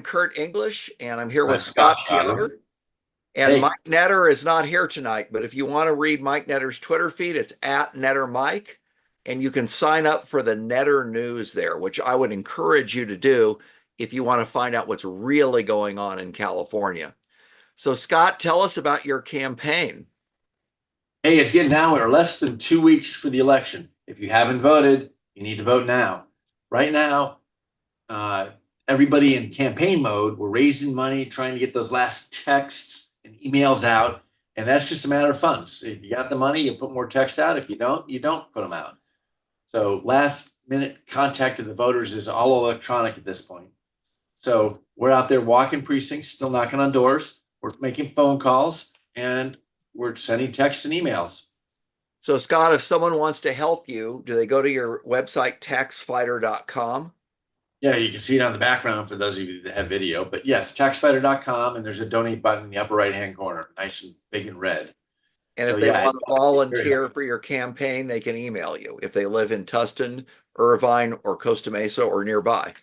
Kurt English, and I'm here with With Scott Scott Peotter. Peotter. And Hey, Mike Netter is not here tonight, but if you want to read Mike Netter's Twitter feed, it's at Netter Mike, and you can sign up for the Netter News there, which I would encourage you to do if you want to find out what's really going on in California. So, Scott, tell us about your campaign. hey, it's getting down. We're less than 2 weeks for the election. If you haven't voted, you need to vote now. Right now, uh, everybody in campaign mode, we're raising money, trying to get those last texts and emails out. And that's just a matter of funds. If you got the money, you put more text out. If you don't put them out. So last minute contact of the voters is all electronic at this point. So we're out there walking precincts, still knocking on doors. We're making phone calls and we're sending texts and emails. So, Scott, if someone wants to help you, do they go to your website, taxfighter.com? Yeah, you can see it on the background for those of you that have video. But yes, taxfighter.com, and there's a donate button in the upper right hand corner, nice and big and red. And So if they yeah, want to volunteer for your campaign, they can email you if they live in Tustin, Irvine, or Costa Mesa or nearby.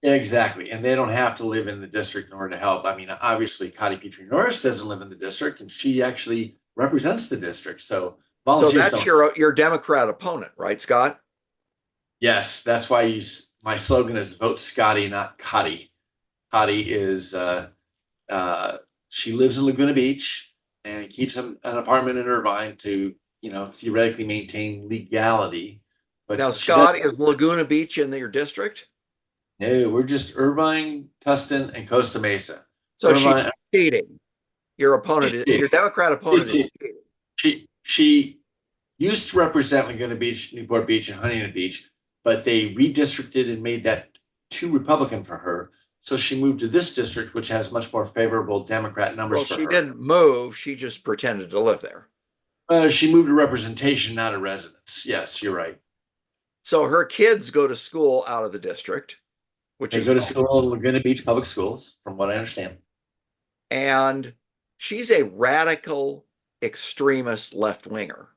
yeah, exactly. And they don't have to live in the district in order to help. I mean, obviously, Connie Petrie Norris doesn't live in the district, and she actually represents the district. So So volunteers that's don't. your Democrat opponent, right, Scott? Yes, that's why my slogan is vote Scotty, not Cotty. Cotty is she lives in Laguna Beach and keeps an apartment in Irvine to, theoretically maintain legality. But Now, she does. Scott, is Laguna Beach in your district? No, we're just Irvine, Tustin, and Costa Mesa. So she's Irvine, cheating. Your Democrat opponent is she, cheating. she used to represent Laguna Beach, Newport Beach, and Huntington Beach, but they redistricted and made that too Republican for her. So she moved to this district, which has much more favorable Democrat numbers Well, for she her. didn't move. She just pretended to live there. She moved to representation, not a residence. Yes, you're right. So her kids go to school out of the district, which They is go to school in Laguna Beach Public Schools, from what I understand. and she's a radical extremist left winger Oh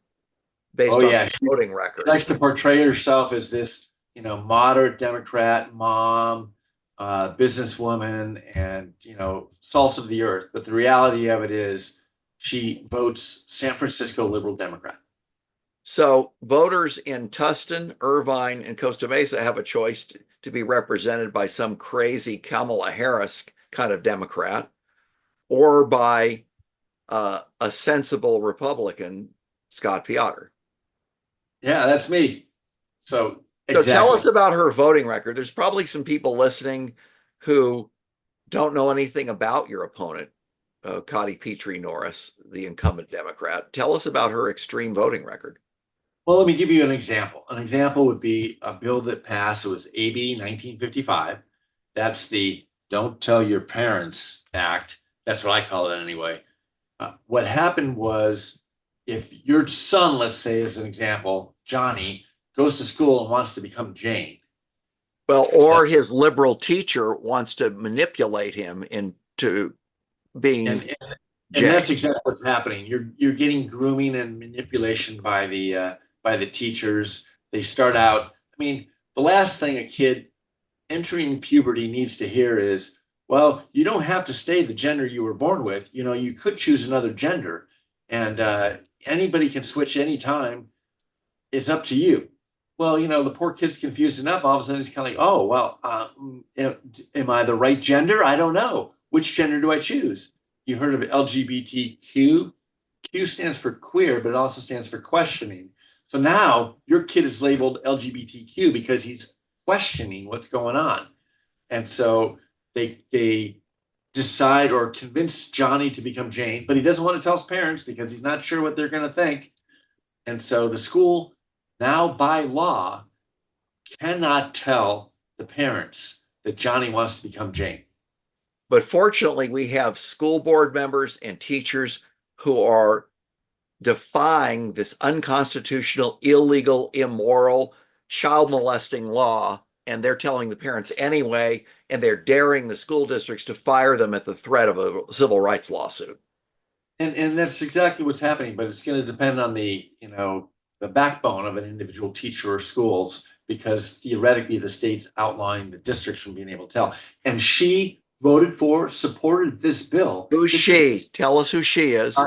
based on yeah, her she voting record. likes to portray herself as this, moderate Democrat mom, businesswoman, and salt of the earth. But the reality of it is, she votes San Francisco liberal Democrat. So voters in Tustin, Irvine, and Costa Mesa have a choice to be represented by some crazy Kamala Harris kind of Democrat or by a sensible Republican, Scott Peotter. Yeah, that's me. So So tell exactly. us about her voting record. There's probably some people listening who don't know anything about your opponent, Connie Petrie Norris, the incumbent Democrat. Tell us about her extreme voting record. Well, let me give you an example. An example would be a bill that passed. It was AB 1955. That's the Don't Tell Your Parents Act. That's what I call it anyway. What happened was, if your son, let's say, as an example, Johnny, goes to school and wants to become Jane. Well, or his liberal teacher wants to manipulate him into being And Jane. that's exactly what's happening. You're getting grooming and manipulation by the teachers. They start out. I mean, the last thing a kid entering puberty needs to hear is, well, you don't have to stay the gender you were born with. You could choose another gender, and anybody can switch anytime. It's up to you. Well, the poor kid's confused enough. All of a sudden, he's kind of like, oh, well, am I the right gender? I don't know. Which gender do I choose? You heard of LGBTQ? Q stands for queer, but it also stands for questioning. So now your kid is labeled LGBTQ because he's questioning what's going on. And so they decide or convince Johnny to become Jane, but he doesn't want to tell his parents because he's not sure what they're going to think. And so the school now by law cannot tell the parents that Johnny wants to become Jane. But fortunately, we have school board members and teachers who are defying this unconstitutional, illegal, immoral, child molesting law. And they're telling the parents anyway, and they're daring the school districts to fire them at the threat of a civil rights lawsuit. And that's exactly what's happening, but it's going to depend on the backbone of an individual teacher or schools. because theoretically the state's outlawing the districts from being able to tell. And she supported this bill. Who's she? Tell us who she is.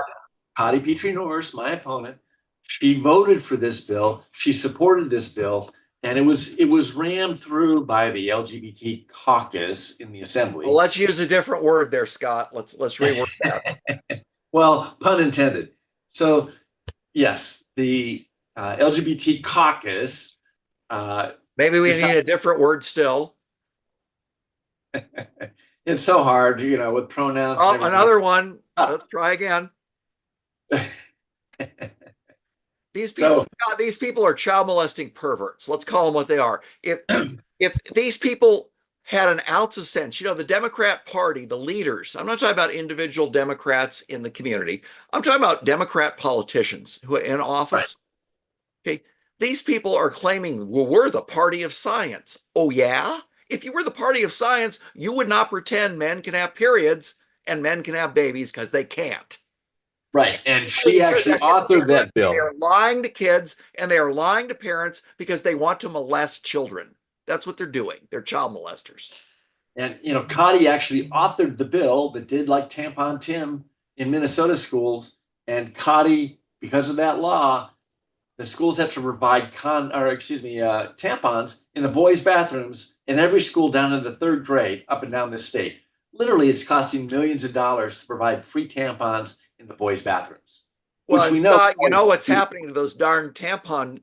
Patty Petrie Norris, my opponent. She voted for this bill. She supported this bill, and it was rammed through by the LGBT caucus in the assembly. Well, let's use a different word there, Scott. Let's reword that. Well, pun intended. So, yes, the LGBT caucus. Maybe we need a different word still. It's so hard, with pronouns. Oh, another one. Let's try again. These people, Scott, these people are child molesting perverts. Let's call them what they are. If these people had an ounce of sense, the Democrat Party, the leaders, I'm not talking about individual Democrats in the community. I'm talking about Democrat politicians who are in office. Right. Okay. These people are claiming, well, we're the party of science. Oh, yeah? If you were the party of science, you would not pretend men can have periods and men can have babies, because they can't. Right. And she actually authored that bill. They are lying to kids and they are lying to parents because they want to molest children. That's what they're doing. They're child molesters. And, Cotty actually authored the bill that did like Tampon Tim in Minnesota schools. And Cotty, because of that law, the schools have to provide tampons in the boys' bathrooms in every school down in the 3rd grade up and down this state. Literally, it's costing millions of dollars to provide free tampons in the boys' bathrooms. Well, we know, what's happening to those darn tampon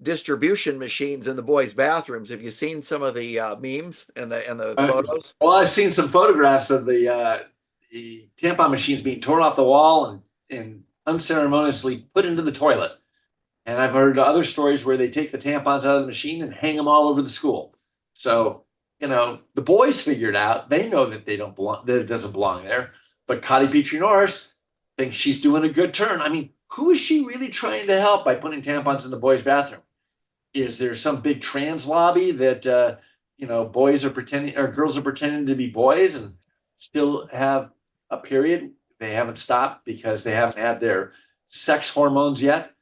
distribution machines in the boys' bathrooms. Have you seen some of the memes and the photos? Well, I've seen some photographs of the tampon machines being torn off the wall and unceremoniously put into the toilet. And I've heard other stories where they take the tampons out of the machine and hang them all over the school. So, the boys figured out, they know that they don't belong, that it doesn't belong there. But Cotty Petrie Norris thinks she's doing a good turn. I mean, who is she really trying to help by putting tampons in the boys' bathroom? Is there some big trans lobby that, boys are pretending or girls are pretending to be boys and still have a period? They haven't stopped because they haven't had their sex hormones yet.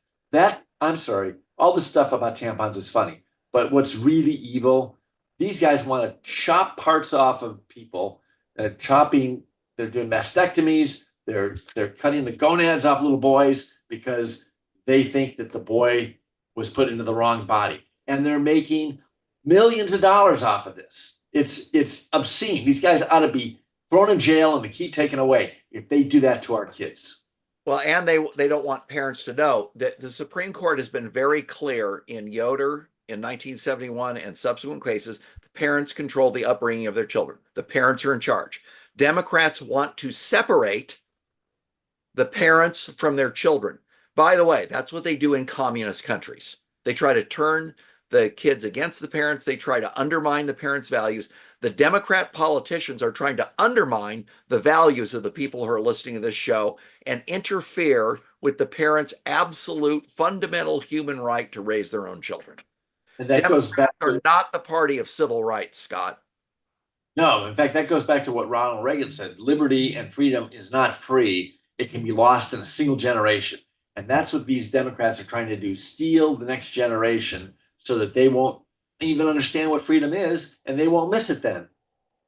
I'm sorry, all this stuff about tampons is funny, but what's really evil, these guys want to chop parts off of people. They're doing mastectomies. They're cutting the gonads off little boys because they think that the boy was put into the wrong body. And they're making millions of dollars off of this. It's obscene. These guys ought to be thrown in jail and the key taken away if they do that to our kids. Well, and they don't want parents to know that the Supreme Court has been very clear in Yoder in 1971 and subsequent cases. The parents control the upbringing of their children. The parents are in charge. Democrats want to separate the parents from their children. By the way, that's what they do in communist countries. They try to turn the kids against the parents. They try to undermine the parents' values. The Democrat politicians are trying to undermine the values of the people who are listening to this show and interfere with the parents' absolute fundamental human right to raise their own children. And that goes back to not the party of civil rights, Scott. No, in fact, that goes back to what Ronald Reagan said. Liberty and freedom is not free. It can be lost in a single generation. And that's what these Democrats are trying to do, steal the next generation so that they won't even understand what freedom is and they won't miss it then.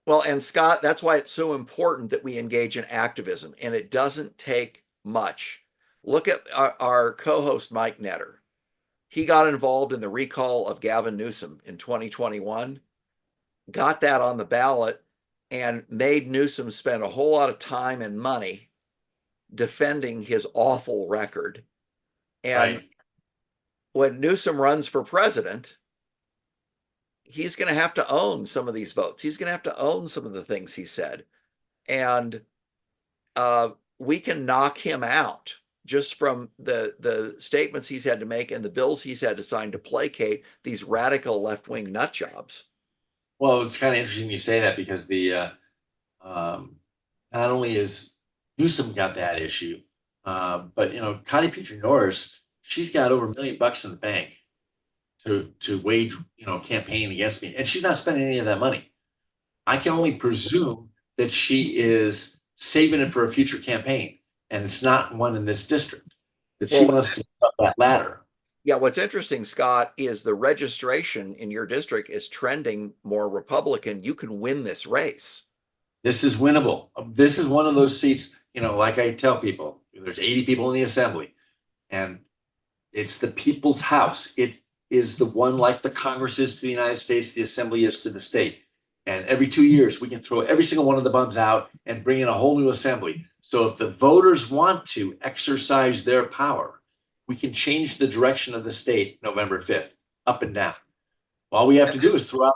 Well, and Scott, that's why it's so important that we engage in activism, and it doesn't take much. Look at our co-host, Mike Netter. He got involved in the recall of Gavin Newsom in 2021, got that on the ballot, and made Newsom spend a whole lot of time and money defending his awful record. And when Newsom runs for president, he's going to have to own some of these votes. He's going to have to own some of the things he said. And we can knock him out just from the statements he's had to make and the bills he's had to sign to placate these radical left-wing nut jobs. Well, it's kind of interesting you say that because not only is Newsom got that issue, but Cotty Petrie Norris, she's got over $1 million in the bank to wage campaign against me, and she's not spending any of that money. I can only presume that she is saving it for a future campaign, and it's not one in this district. That she wants to up that ladder. Yeah, what's interesting, Scott, is the registration in your district is trending more Republican. You can win this race. This is winnable. This is one of those seats, like I tell people, there's 80 people in the assembly, and it's the people's house. It is the one like the Congress is to the United States, the assembly is to the state. And every 2 years, we can throw every single one of the bums out and bring in a whole new assembly. So if the voters want to exercise their power, we can change the direction of the state November 5th, up and down. All we have to do is throw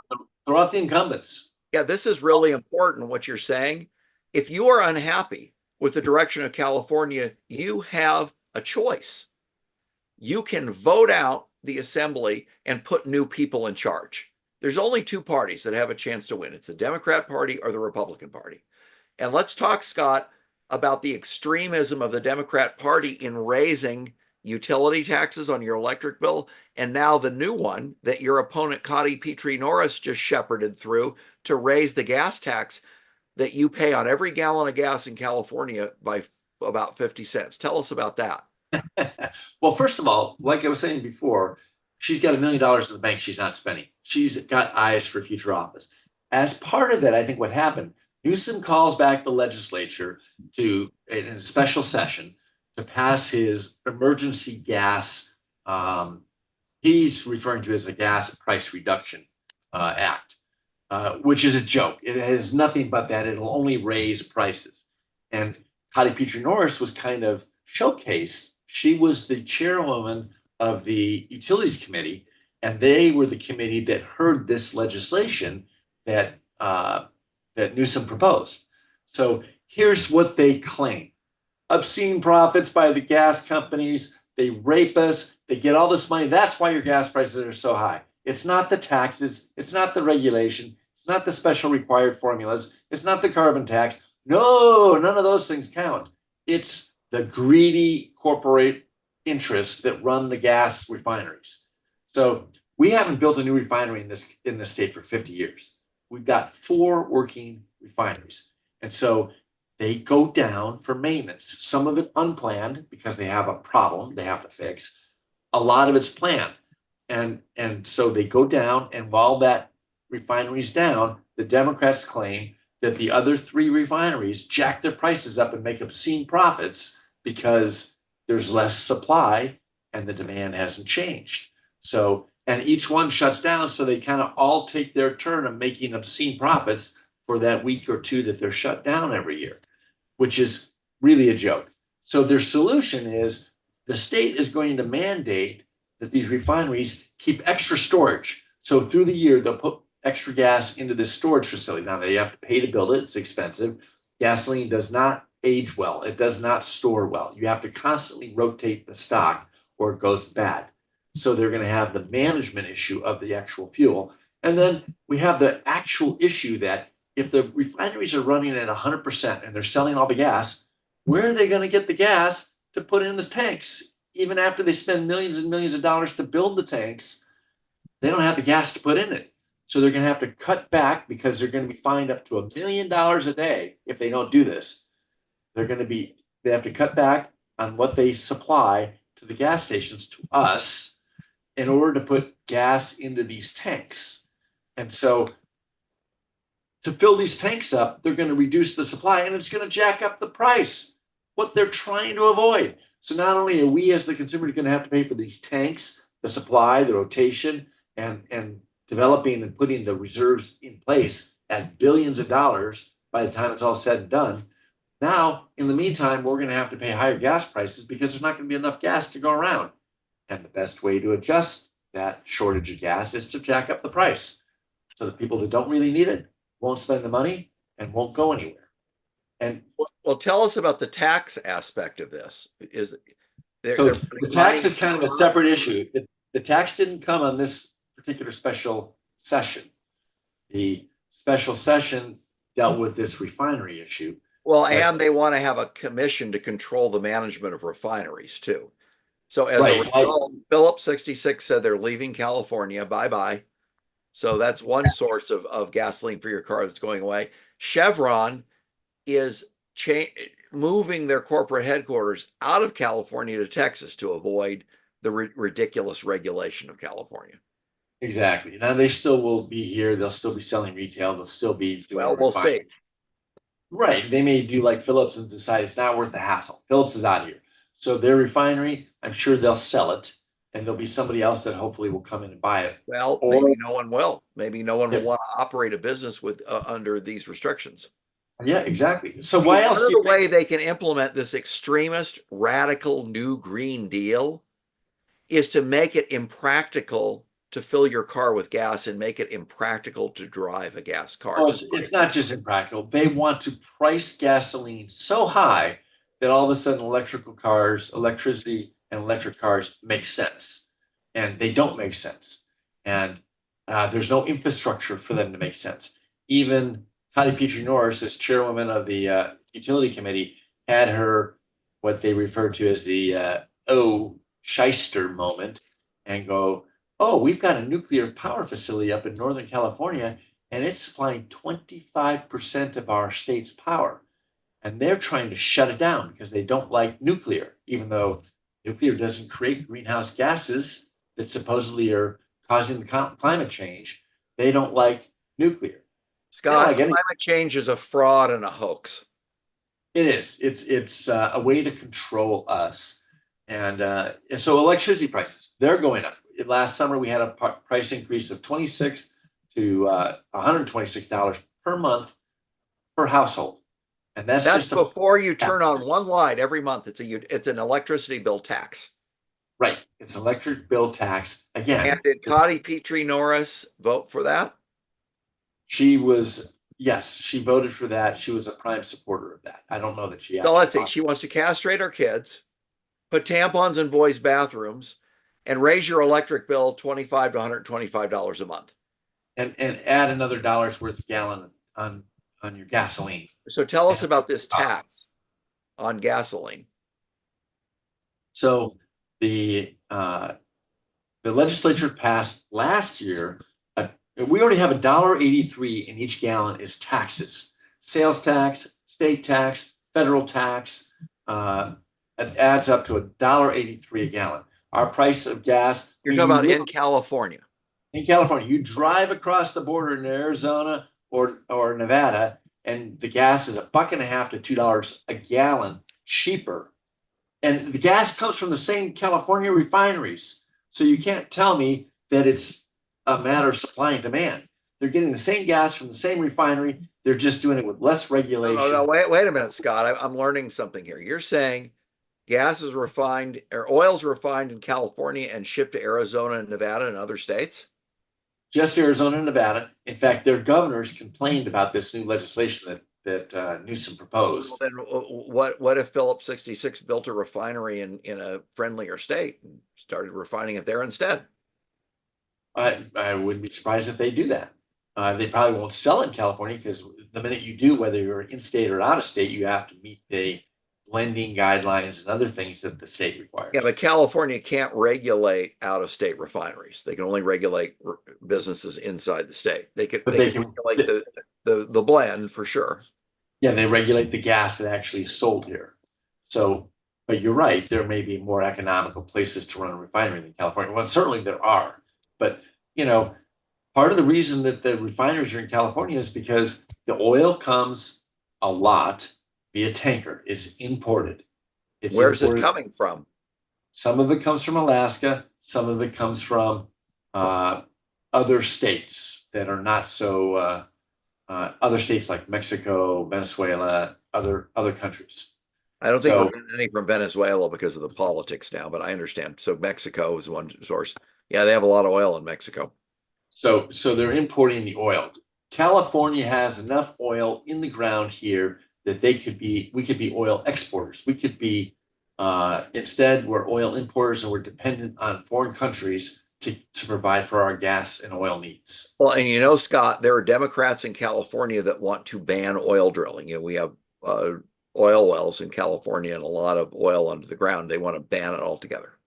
out the incumbents. Yeah, this is really important what you're saying. If you are unhappy with the direction of California, you have a choice. You can vote out the assembly and put new people in charge. There's only two parties that have a chance to win. It's the Democrat Party or the Republican Party. And let's talk, Scott, about the extremism of the Democrat Party in raising utility taxes on your electric bill, and now the new one that your opponent Cotty Petrie Norris just shepherded through to raise the gas tax that you pay on every gallon of gas in California by about 50 cents. Tell us about that. Well, first of all, like I was saying before, she's got $1 million in the bank she's not spending. She's got eyes for future office. As part of that, I think what happened, Newsom calls back the legislature to, in a special session, to pass his emergency gas, he's referring to as a gas price reduction act, which is a joke. It has nothing but that. It'll only raise prices. And Cotty Petrie Norris was kind of showcased. She was the chairwoman of the Utilities Committee, and they were the committee that heard this legislation that that Newsom proposed. So here's what they claim: obscene profits by the gas companies. They rape us. They get all this money. That's why your gas prices are so high. It's not the taxes. It's not the regulation. It's not the special required formulas. It's not the carbon tax. No, none of those things count. It's the greedy corporate interests that run the gas refineries. So we haven't built a new refinery in this state for 50 years. We've got 4 working refineries. And so they go down for maintenance. Some of it unplanned because they have a problem they have to fix. A lot of it's planned. And so they go down, and while that refinery's down, the Democrats claim that the other 3 refineries jack their prices up and make obscene profits because there's less supply and the demand hasn't changed. So, and each one shuts down, so they kind of all take their turn of making obscene profits for that week or two that they're shut down every year, which is really a joke. So their solution is the state is going to mandate that these refineries keep extra storage. So through the year, they'll put extra gas into this storage facility. Now they have to pay to build it. It's expensive. Gasoline does not age well. It does not store well. You have to constantly rotate the stock or it goes bad. So they're going to have the management issue of the actual fuel. And then we have the actual issue that if the refineries are running at 100% and they're selling all the gas, where are they going to get the gas to put in the tanks? Even after they spend millions and millions of dollars to build the tanks, they don't have the gas to put in it. So they're going to have to cut back because they're going to be fined up to $1 million a day if they don't do this. They have to cut back on what they supply to the gas stations, to us, in order to put gas into these tanks. And so to fill these tanks up, they're going to reduce the supply, and it's going to jack up the price, what they're trying to avoid. So not only are we as the consumers going to have to pay for these tanks, the supply, the rotation, and developing and putting the reserves in place at billions of dollars by the time it's all said and done. Now, in the meantime, we're going to have to pay higher gas prices because there's not going to be enough gas to go around. And the best way to adjust that shortage of gas is to jack up the price. So the people that don't really need it won't spend the money and won't go anywhere. And well, tell us about the tax aspect of this. The tax is kind of a separate issue. The tax didn't come on this particular special session. The special session dealt with this refinery issue. Well, and they want to have a commission to control the management of refineries too. So as a result, Phillips 66 said they're leaving California. Bye-bye. So that's one source of gasoline for your car that's going away. Chevron is moving their corporate headquarters out of California to Texas to avoid the ridiculous regulation of California. Exactly. Now they still will be here. They'll still be selling retail. They'll still be doing Well, we'll see. refining. Right. They may do like Phillips and decide it's not worth the hassle. Phillips is out of here. So their refinery, I'm sure they'll sell it, and there'll be somebody else that hopefully will come in and buy it. Well, Or maybe no one will. Maybe no one will if, want to operate a business with under these restrictions. yeah, exactly. So See, why part else of do you the think? way they can implement this extremist, radical new Green Deal is to make it impractical to fill your car with gas and make it impractical to drive a gas car. Oh, it's not just impractical. They want to price gasoline so high that all of a sudden electrical cars, electricity and electric cars make sense. And they don't make sense. And there's no infrastructure for them to make sense. Even Connie Petrie Norris, as chairwoman of the utility committee, had her what they refer to as the shyster moment and go, oh, we've got a nuclear power facility up in Northern California and it's supplying 25% of our state's power. And they're trying to shut it down because they don't like nuclear, even though nuclear doesn't create greenhouse gases that supposedly are causing the climate change. They don't like nuclear. Scott, Like climate change is a fraud and a hoax. it is. It's a way to control us. And so electricity prices, they're going up. Last summer, we had a price increase of $26 to $126 per month per household. And that's just before you turn on one light every month. It's an electricity bill tax. Right. It's electric bill tax. Again. And did Connie Petrie Norris vote for that? Yes, she voted for that. She was a prime supporter of that. I don't know that she So let's see. She wants to castrate our kids, put tampons in boys' bathrooms, and raise your electric bill $25 to $125 a month. And add another dollar's worth a gallon on your gasoline. So tell us about this tax on gasoline. So the legislature passed last year. We already have $1.83 in each gallon is taxes, sales tax, state tax, federal tax. It adds up to $1.83 a gallon. Our price of gas. You're talking about in California. In California, you drive across the border in Arizona or Nevada, and the gas is $1.50 to $2 a gallon cheaper. And the gas comes from the same California refineries. So you can't tell me that it's a matter of supply and demand. They're getting the same gas from the same refinery. They're just doing it with less regulation. No, wait a minute, Scott. I'm learning something here. You're saying gas is refined or oil's refined in California and shipped to Arizona and Nevada and other states? Just Arizona and Nevada. In fact, their governors complained about this new legislation that Newsom proposed. Well, then what if Phillips 66 built a refinery in a friendlier state and started refining it there instead? I wouldn't be surprised if they do that. They probably won't sell it in California because the minute you do, whether you're in state or out of state, you have to meet the blending guidelines and other things that the state requires. Yeah, but California can't regulate out of state refineries. They can only regulate businesses inside the state. They can regulate the blend for sure. Yeah, they regulate the gas that actually is sold here. So, but you're right, there may be more economical places to run a refinery than California. Well, certainly there are. But, part of the reason that the refineries are in California is because the oil comes a lot via tanker. It's imported. Where's it coming from? Some of it comes from Alaska. Some of it comes from other states that are not so, other states like Mexico, Venezuela, other countries. I don't think we're getting any from Venezuela because of the politics now, but I understand. So Mexico is one source. Yeah, they have a lot of oil in Mexico. So they're importing the oil. California has enough oil in the ground here that we could be oil exporters. We could be, instead, we're oil importers and we're dependent on foreign countries to provide for our gas and oil needs. Well, and Scott, there are Democrats in California that want to ban oil drilling. We have oil wells in California and a lot of oil under the ground. They want to ban it altogether.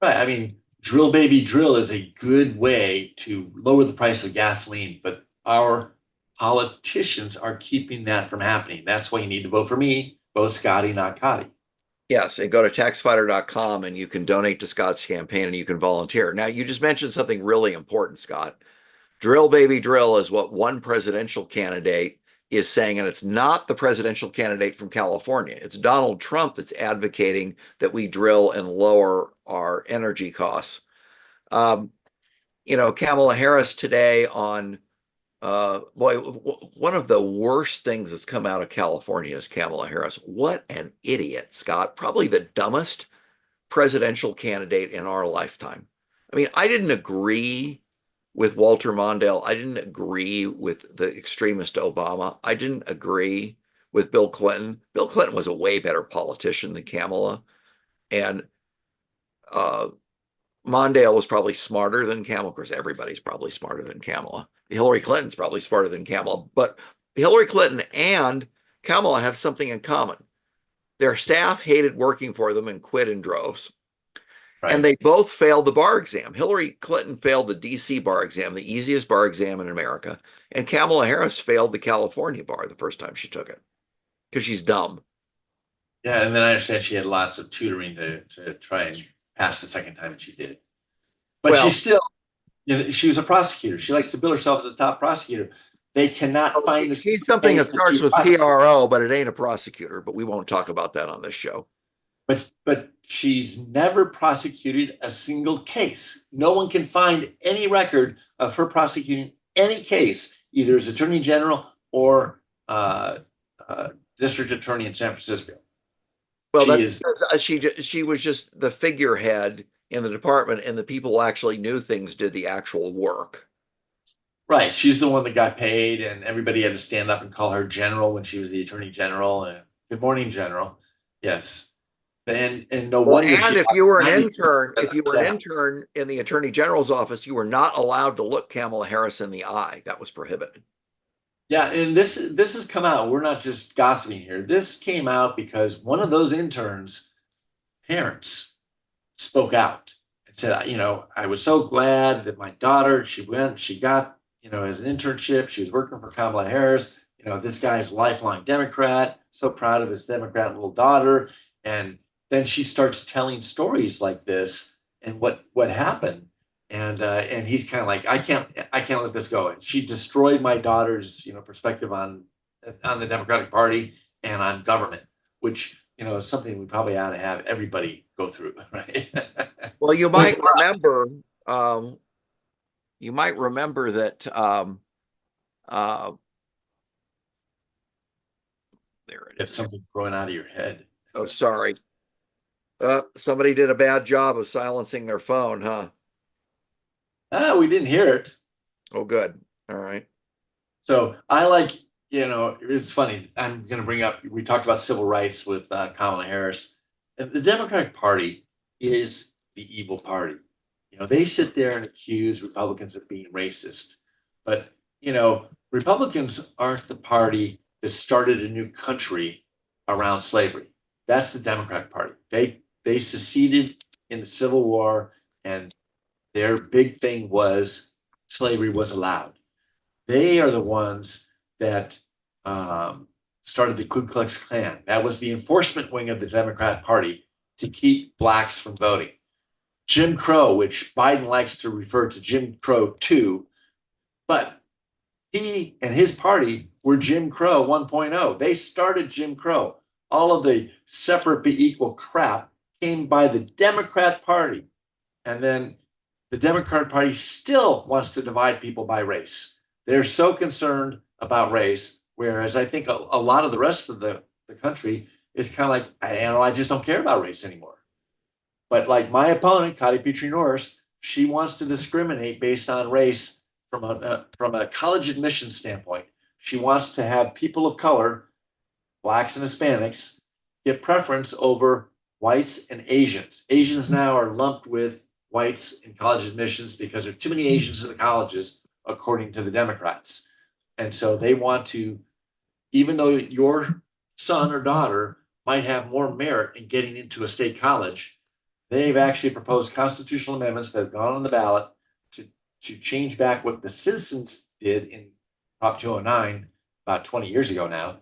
Right. I mean, drill, baby, drill is a good way to lower the price of gasoline, but our politicians are keeping that from happening. That's why you need to vote for me. Vote Scotty, not Cotty. Yes, and go to taxfighter.com and you can donate to Scott's campaign and you can volunteer. Now, you just mentioned something really important, Scott. Drill, baby, drill is what one presidential candidate is saying, and it's not the presidential candidate from California. It's Donald Trump that's advocating that we drill and lower our energy costs. Um, Kamala Harris today on boy, one of the worst things that's come out of California is Kamala Harris. What an idiot, Scott. Probably the dumbest presidential candidate in our lifetime. I mean, I didn't agree with Walter Mondale. I didn't agree with the extremist Obama. I didn't agree with Bill Clinton. Bill Clinton was a way better politician than Kamala. And uh, Mondale was probably smarter than Kamala. Of course, everybody's probably smarter than Kamala. Hillary Clinton's probably smarter than Kamala. But Hillary Clinton and Kamala have something in common. Their staff hated working for them and quit in droves. And Right. they both failed the bar exam. Hillary Clinton failed the DC bar exam, the easiest bar exam in America. And Kamala Harris failed the California bar the first time she took it because she's dumb. Yeah, and then I understand she had lots of tutoring to try and pass the second time, and she did. But Well, she's still, she was a prosecutor. She likes to bill herself as a top prosecutor. They cannot find a she's something case that that starts she with prosecuted. PRO, but it ain't a prosecutor. But we won't talk about that on this show. But she's never prosecuted a single case. No one can find any record of her prosecuting any case, either as attorney general or uh, district attorney in San Francisco. Well, She that's is because she was just the figurehead in the department, and the people who actually knew things did the actual work. right. She's the one that got paid, and everybody had to stand up and call her general when she was the attorney general. And good morning, general. Yes, and no Well, wonder and she lost 90% if of you were an staff. intern in the attorney general's office, you were not allowed to look Kamala Harris in the eye. That was prohibited. Yeah, and this has come out. We're not just gossiping here. This came out because one of those interns' parents spoke out and said, I was so glad that my daughter, she got, as an internship, she was working for Kamala Harris. This guy's a lifelong Democrat, so proud of his Democrat little daughter. And then she starts telling stories like this and what happened. And he's kind of like, I can't let this go. And she destroyed my daughter's, perspective on the Democratic Party and on government, which is something we probably ought to have everybody go through, right? Well, With um, you might remember that uh, there it if is. something growing out of your head. Oh, sorry. Somebody did a bad job of silencing their phone, huh? We didn't hear it. Oh, good. All right. So I like, it's funny. I'm going to bring up, we talked about civil rights with Kamala Harris. And the Democratic Party is the evil party. They sit there and accuse Republicans of being racist. But, Republicans aren't the party that started a new country around slavery. That's the Democratic Party. They seceded in the Civil War, and their big thing was slavery was allowed. They are the ones that started the Ku Klux Klan. That was the enforcement wing of the Democrat Party to keep blacks from voting. Jim Crow, which Biden likes to refer to Jim Crow too, but he and his party were Jim Crow 1.0. They started Jim Crow. All of the separate but equal crap came by the Democrat Party. And then the Democrat Party still wants to divide people by race. They're so concerned about race, whereas I think a lot of the rest of the country is kind of like, I just don't care about race anymore. But like my opponent, Cotty Petrie Norris, she wants to discriminate based on race from a college admission standpoint. She wants to have people of color, blacks and Hispanics, get preference over whites and Asians. Asians now are lumped with whites in college admissions because there are too many Asians in the colleges, according to the Democrats. And so they want to, even though your son or daughter might have more merit in getting into a state college, they've actually proposed constitutional amendments that have gone on the ballot to change back what the citizens did in Prop 209 about 20 years ago now,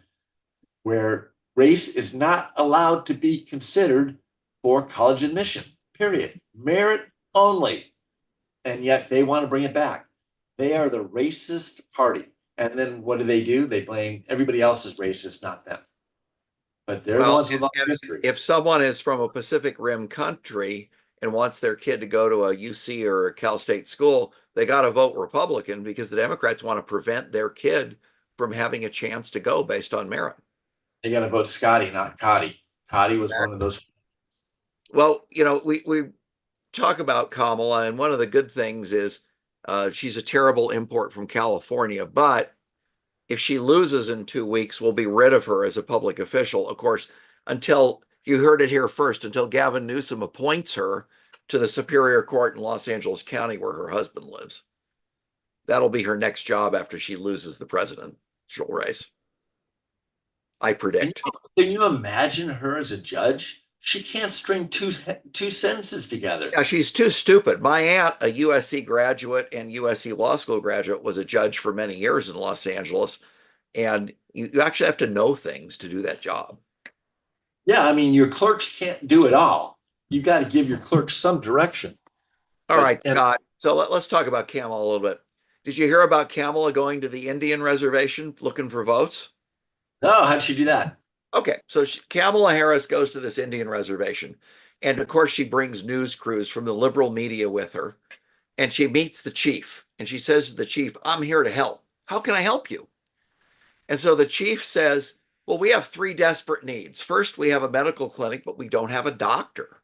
where race is not allowed to be considered for college admission, period. Merit only. And yet they want to bring it back. They are the racist party. And then what do? They blame everybody else is racist, not them. But they're the Well, ones with all the and history. if someone is from a Pacific Rim country and wants their kid to go to a UC or a Cal State school, they got to vote Republican because the Democrats want to prevent their kid from having a chance to go based on merit. They got to vote Scotty, not Cotty. Cotty was one of those. Well, we talk about Kamala, and one of the good things is she's a terrible import from California, but if she loses in 2 weeks, we'll be rid of her as a public official. Of course, until you heard it here first, until Gavin Newsom appoints her to the Superior Court in Los Angeles County where her husband lives. That'll be her next job after she loses the presidential race. I predict. Can you imagine her as a judge? She can't string two sentences together. Yeah, she's too stupid. My aunt, a USC graduate and USC Law School graduate, was a judge for many years in Los Angeles. And you actually have to know things to do that job. Yeah, I mean, your clerks can't do it all. You got to give your clerks some direction. All right, Scott. So let's talk about Kamala a little bit. Did you hear about Kamala going to the Indian reservation looking for votes? No, how'd she do that? Okay, so Kamala Harris goes to this Indian reservation. And of course, she brings news crews from the liberal media with her. And she meets the chief. And she says to the chief, I'm here to help. How can I help you? And so the chief says, well, we have three desperate needs. First, we have a medical clinic, but we don't have a doctor.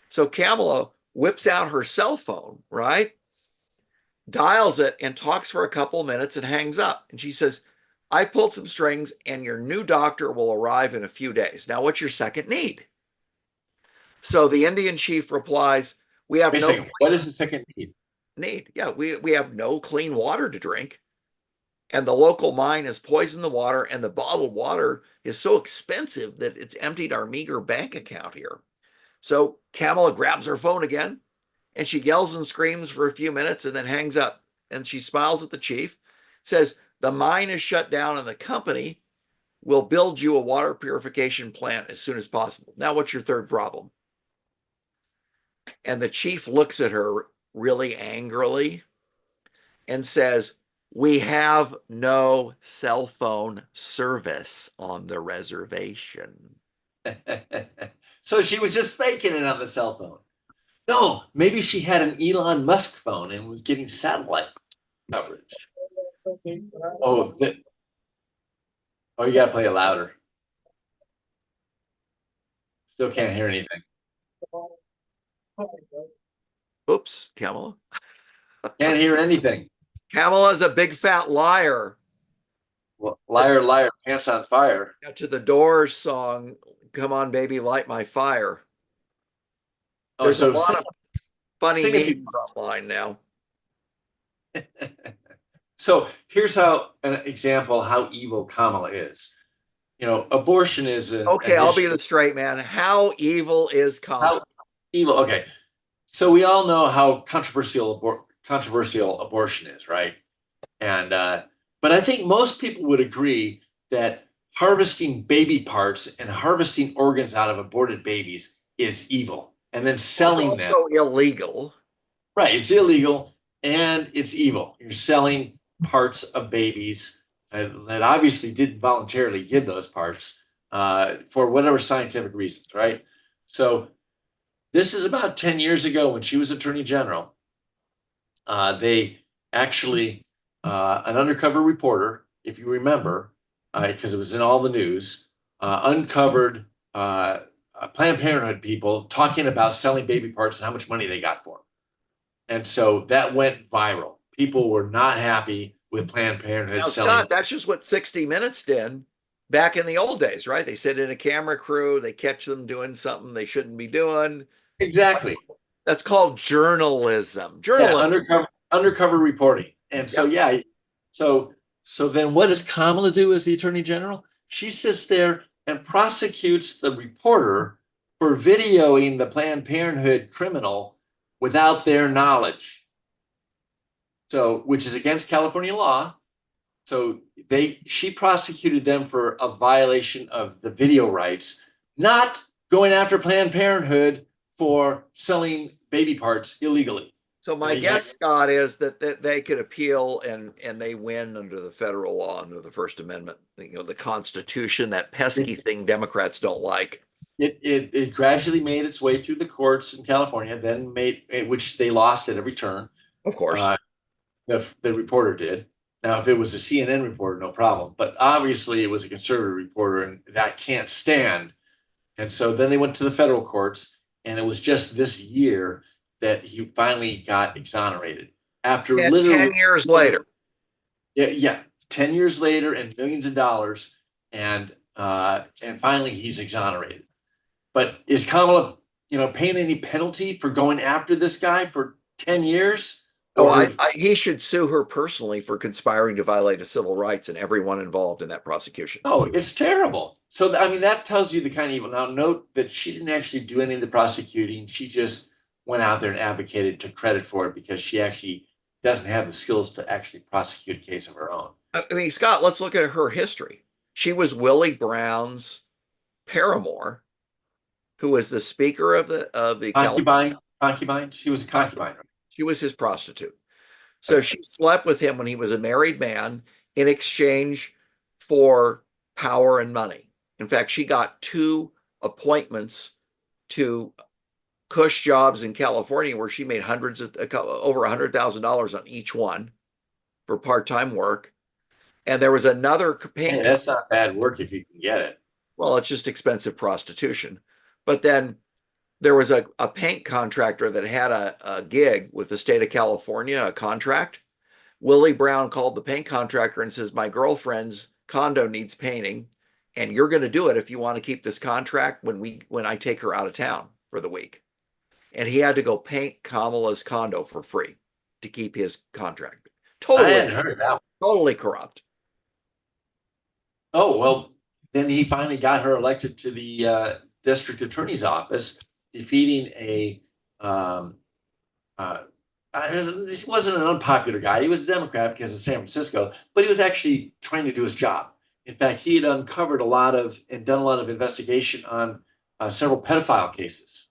So Kamala whips out her cell phone, right? Dials it and talks for a couple minutes and hangs up. And she says, I pulled some strings and your new doctor will arrive in a few days. Now, what's your second need? So the Indian chief replies, we have no. What is the second need? Yeah, we have no clean water to drink. And the local mine has poisoned the water, and the bottled water is so expensive that it's emptied our meager bank account here. So Kamala grabs her phone again, and she yells and screams for a few minutes and then hangs up. And she smiles at the chief, says, the mine is shut down and the company will build you a water purification plant as soon as possible. Now, what's your third problem? And the chief looks at her really angrily and says, we have no cell phone service on the reservation. So she was just faking it on the cell phone. No, maybe she had an Elon Musk phone and was getting satellite coverage. Oh, you got to play it louder. Still can't hear anything. Oops, Kamala. Can't hear anything. Kamala's a big fat liar. Well, liar, liar, pants on fire. To the Doors song, Come On Baby, Light My Fire. There's a lot of funny memes online now. So here's an example how evil Kamala is. Abortion is okay, I'll be the straight man. How evil is Kamala? How evil? Okay, so we all know how controversial abortion is, right? And but I think most people would agree that harvesting baby parts and harvesting organs out of aborted babies is evil, and then selling them. So illegal. Right, it's illegal and it's evil. You're selling parts of babies that obviously didn't voluntarily give those parts for whatever scientific reasons, right? So this is about 10 years ago when she was Attorney General. They actually, an undercover reporter, if you remember, because it was in all the news, uncovered Planned Parenthood people talking about selling baby parts and how much money they got for them. And so that went viral. People were not happy with Planned Parenthood selling. Scott, that's just what 60 Minutes did back in the old days, right? They sit in a camera crew, they catch them doing something they shouldn't be doing. Exactly. That's called journalism. Yeah, undercover reporting. And so, so then what does Kamala do as the Attorney General? She sits there and prosecutes the reporter for videoing the Planned Parenthood criminal without their knowledge. So, which is against California law. So she prosecuted them for a violation of the video rights, not going after Planned Parenthood for selling baby parts illegally. So my guess, Scott, is that they could appeal and they win under the federal law, under the First Amendment, the Constitution, that pesky thing Democrats don't like. It gradually made its way through the courts in California, then which they lost at every turn. Of course. The reporter did. Now, if it was a CNN reporter, no problem. But obviously, it was a conservative reporter, and that can't stand. And so then they went to the federal courts, and it was just this year that he finally got exonerated after literally 10 years later. Yeah, 10 years later and millions of dollars, and finally he's exonerated. But is Kamala, paying any penalty for going after this guy for 10 years? Oh, he should sue her personally for conspiring to violate civil rights and everyone involved in that prosecution. Oh, it's terrible. So, I mean, that tells you the kind of evil. Now, note that she didn't actually do any of the prosecuting. She just went out there and advocated, took credit for it because she actually doesn't have the skills to actually prosecute a case of her own. I mean, Scott, let's look at her history. She was Willie Brown's paramour, who was the speaker of the concubine. She was a concubine. Right? She was his prostitute. So she slept with him when he was a married man in exchange for power and money. In fact, she got 2 appointments to cush jobs in California where she made over $100,000 on each one for part-time work. And there was another paint. Hey, that's not bad work if you can get it. Well, it's just expensive prostitution. But then there was a paint contractor that had a gig with the state of California, a contract. Willie Brown called the paint contractor and says, my girlfriend's condo needs painting, and you're going to do it if you want to keep this contract when I take her out of town for the week. And he had to go paint Kamala's condo for free to keep his contract. I hadn't heard that. Totally corrupt. Oh, well, then he finally got her elected to the district attorney's office, defeating he wasn't an unpopular guy. He was a Democrat because of San Francisco, but he was actually trying to do his job. In fact, he had uncovered done a lot of investigation on several pedophile cases.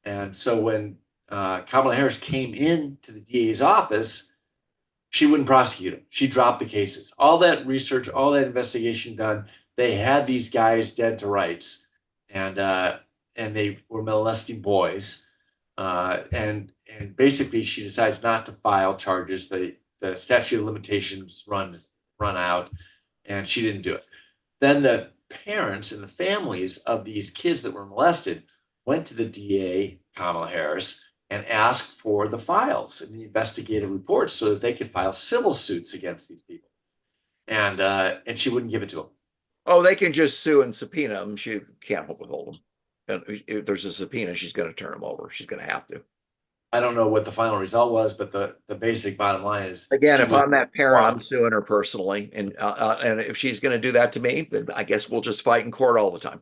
And so when Kamala Harris came into the DA's office, she wouldn't prosecute him. She dropped the cases. All that research, all that investigation done, they had these guys dead to rights, and they were molesting boys. And basically, she decides not to file charges. The statute of limitations run out, and she didn't do it. Then the parents and the families of these kids that were molested went to the DA, Kamala Harris, and asked for the files and the investigative reports so that they could file civil suits against these people. And she wouldn't give it to them. Oh, they can just sue and subpoena them. She can't withhold them. And if there's a subpoena, she's going to turn them over. She's going to have to. I don't know what the final result was, but the basic bottom line is, again, if I'm that parent, I'm suing her personally, and if she's going to do that to me, then I guess we'll just fight in court all the time.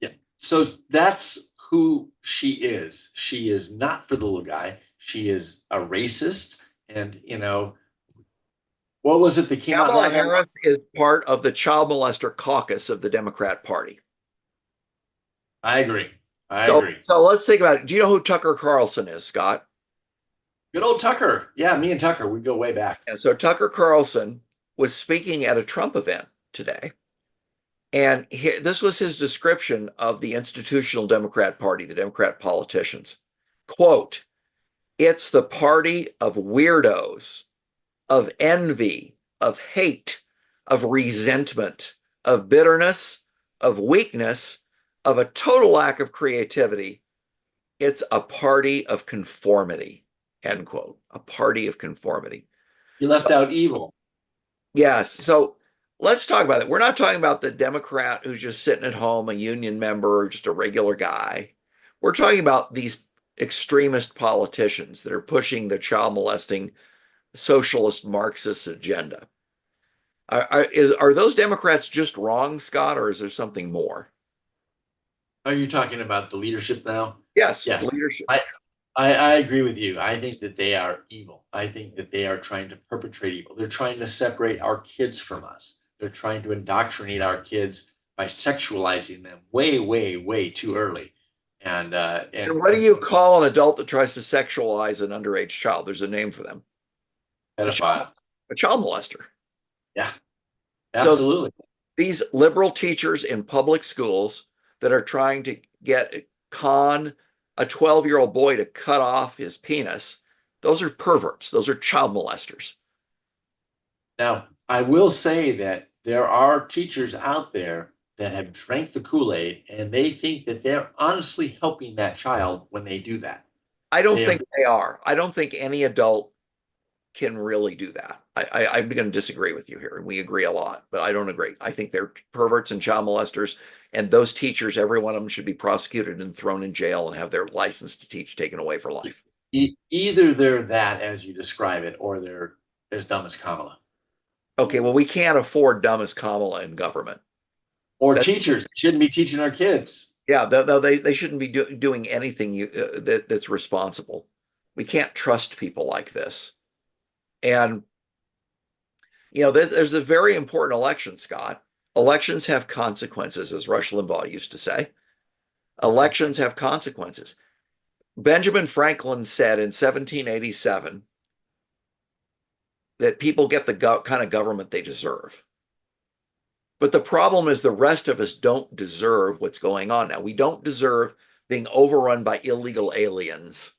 Yeah. So that's who she is. She is not for the little guy. She is a racist, and what was it that came out? Kamala Harris is part of the child molester caucus of the Democrat Party. I agree. So let's think about it. Do you know who Tucker Carlson is, Scott? Good old Tucker. Yeah, me and Tucker, we go way back. And so Tucker Carlson was speaking at a Trump event today. And this was his description of the institutional Democrat Party, the Democrat politicians. Quote, it's the party of weirdos, of envy, of hate, of resentment, of bitterness, of weakness, of a total lack of creativity. It's a party of conformity, end quote. A party of conformity. You left out evil. Yes. So let's talk about it. We're not talking about the Democrat who's just sitting at home, a union member, or just a regular guy. We're talking about these extremist politicians that are pushing the child molesting socialist Marxist agenda. Are those Democrats just wrong, Scott, or is there something more? Are you talking about the leadership now? Yes. Leadership. I agree with you. I think that they are evil. I think that they are trying to perpetrate evil. They're trying to separate our kids from us. They're trying to indoctrinate our kids by sexualizing them way, way, way too early. And And what do you call an adult that tries to sexualize an underage child? There's a name for them. A child, pedophile. a child molester. Yeah, So absolutely. these liberal teachers in public schools that are trying to con a 12-year-old boy to cut off his penis, those are perverts. Those are child molesters. Now, I will say that there are teachers out there that have drank the Kool-Aid and they think that they're honestly helping that child when they do that. I don't They are, think they are. I don't think any adult can really do that. I'm going to disagree with you here, and we agree a lot, but I don't agree. I think they're perverts and child molesters, and those teachers, every one of them, should be prosecuted and thrown in jail and have their license to teach taken away for life. either they're that as you describe it, or they're as dumb as Kamala. Okay, well, we can't afford dumb as Kamala in government. Or That's, teachers shouldn't be teaching our kids. yeah, they shouldn't be doing anything that's responsible. We can't trust people like this. And there's a very important election, Scott. Elections have consequences, as Rush Limbaugh used to say. Elections have consequences. Benjamin Franklin said in 1787 that people get the kind of government they deserve. But the problem is the rest of us don't deserve what's going on now. We don't deserve being overrun by illegal aliens,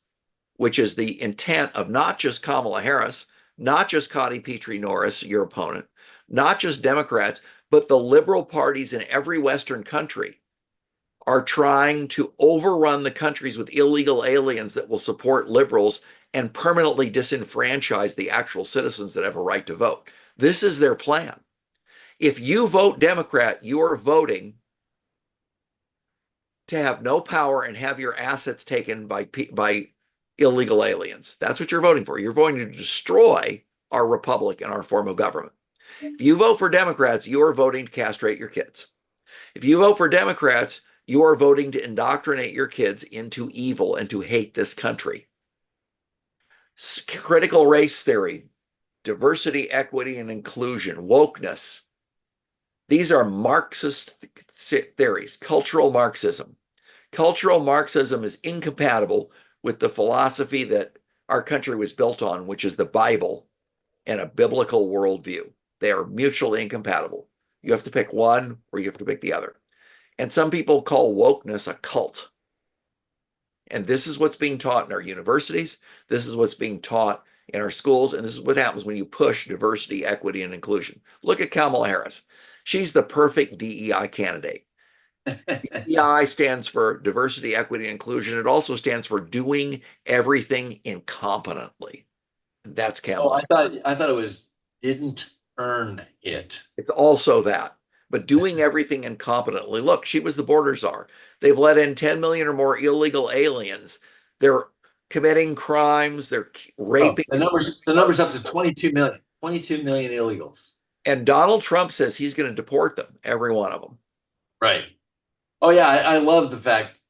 which is the intent of not just Kamala Harris, not just Connie Petrie Norris, your opponent, not just Democrats, but the liberal parties in every Western country are trying to overrun the countries with illegal aliens that will support liberals and permanently disenfranchise the actual citizens that have a right to vote. This is their plan. If you vote Democrat, you are voting to have no power and have your assets taken by illegal aliens. That's what you're voting for. You're voting to destroy our republic and our form of government. If you vote for Democrats, you are voting to castrate your kids. If you vote for Democrats, you are voting to indoctrinate your kids into evil and to hate this country. Critical race theory, diversity, equity, and inclusion, wokeness. These are Marxist theories, cultural Marxism. Cultural Marxism is incompatible with the philosophy that our country was built on, which is the Bible and a biblical worldview. They are mutually incompatible. You have to pick one or you have to pick the other. And some people call wokeness a cult. And this is what's being taught in our universities. This is what's being taught in our schools. And this is what happens when you push diversity, equity, and inclusion. Look at Kamala Harris. She's the perfect DEI candidate. DEI stands for diversity, equity, and inclusion. It also stands for doing everything incompetently. That's Kamala. I thought it was didn't earn it. It's also that, but doing everything incompetently. Look, she was the border czar. They've let in 10 million or more illegal aliens. They're committing crimes. They're raping. Oh, the numbers up to 22 million. 22 million illegals. And Donald Trump says he's going to deport them, every one of them. Right. Oh yeah, I love the fact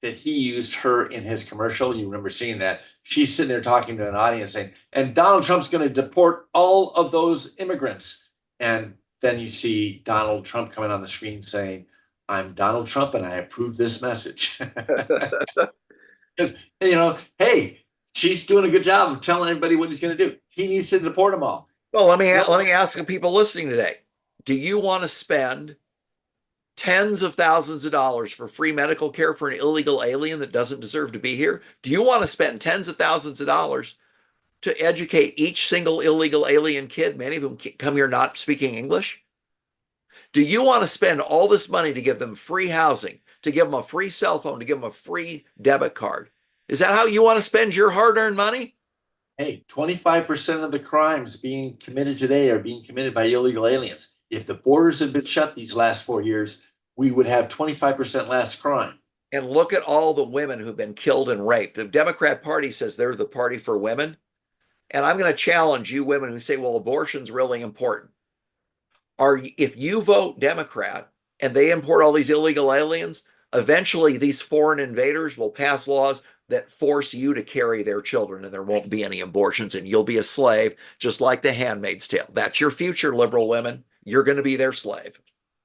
that he used her in his commercial. You remember seeing that? She's sitting there talking to an audience saying, and Donald Trump's going to deport all of those immigrants. And then you see Donald Trump coming on the screen saying, I'm Donald Trump and I approve this message. Because, hey, she's doing a good job of telling everybody what he's going to do. He needs to deport them all. Well, let me ask the people listening today. Do you want to spend tens of thousands of dollars for free medical care for an illegal alien that doesn't deserve to be here? Do you want to spend tens of thousands of dollars to educate each single illegal alien kid, many of whom come here not speaking English? Do you want to spend all this money to give them free housing, to give them a free cell phone, to give them a free debit card? Is that how you want to spend your hard-earned money? Hey, 25% of the crimes being committed today are being committed by illegal aliens. If the borders had been shut these last 4 years, we would have 25% less crime. And look at all the women who've been killed and raped. The Democrat Party says they're the party for women. And I'm going to challenge you women who say, well, abortion's really important. If you vote Democrat and they import all these illegal aliens, eventually these foreign invaders will pass laws that force you to carry their children, and there won't be any abortions, and you'll be a slave, just like the Handmaid's Tale. That's your future, liberal women. You're going to be their slave.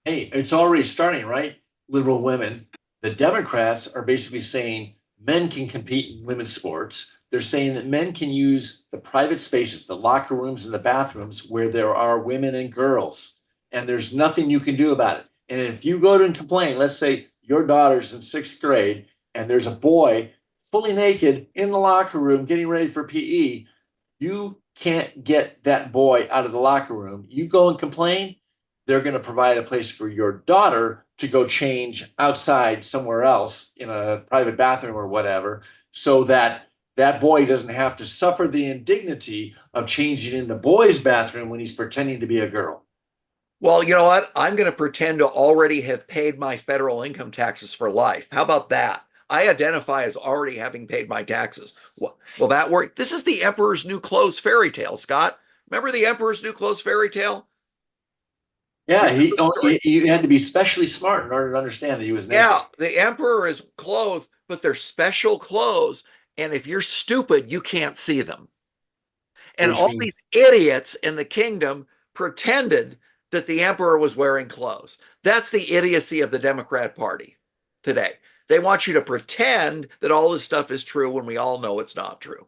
Hey, it's already starting, right? Liberal women. The Democrats are basically saying men can compete in women's sports. They're saying that men can use the private spaces, the locker rooms and the bathrooms where there are women and girls, and there's nothing you can do about it. And if you go to and complain, let's say your daughter's in sixth grade and there's a boy fully naked in the locker room getting ready for PE, you can't get that boy out of the locker room. You go and complain, they're going to provide a place for your daughter to go change outside somewhere else in a private bathroom or whatever, so that that boy doesn't have to suffer the indignity of changing in the boy's bathroom when he's pretending to be a girl. Well, you know what? I'm going to pretend to already have paid my federal income taxes for life. How about that? I identify as already having paid my taxes. Will that work? This is the Emperor's New Clothes fairy tale, Scott. Remember the Emperor's New Clothes fairy tale? Yeah, Story? he had to be specially smart in order to understand that he was naked. Yeah, the Emperor is clothed, but they're special clothes. And if you're stupid, you can't see them. And Which all means, these idiots in the kingdom pretended that the emperor was wearing clothes. That's the idiocy of the Democrat Party today. They want you to pretend that all this stuff is true when we all know it's not true.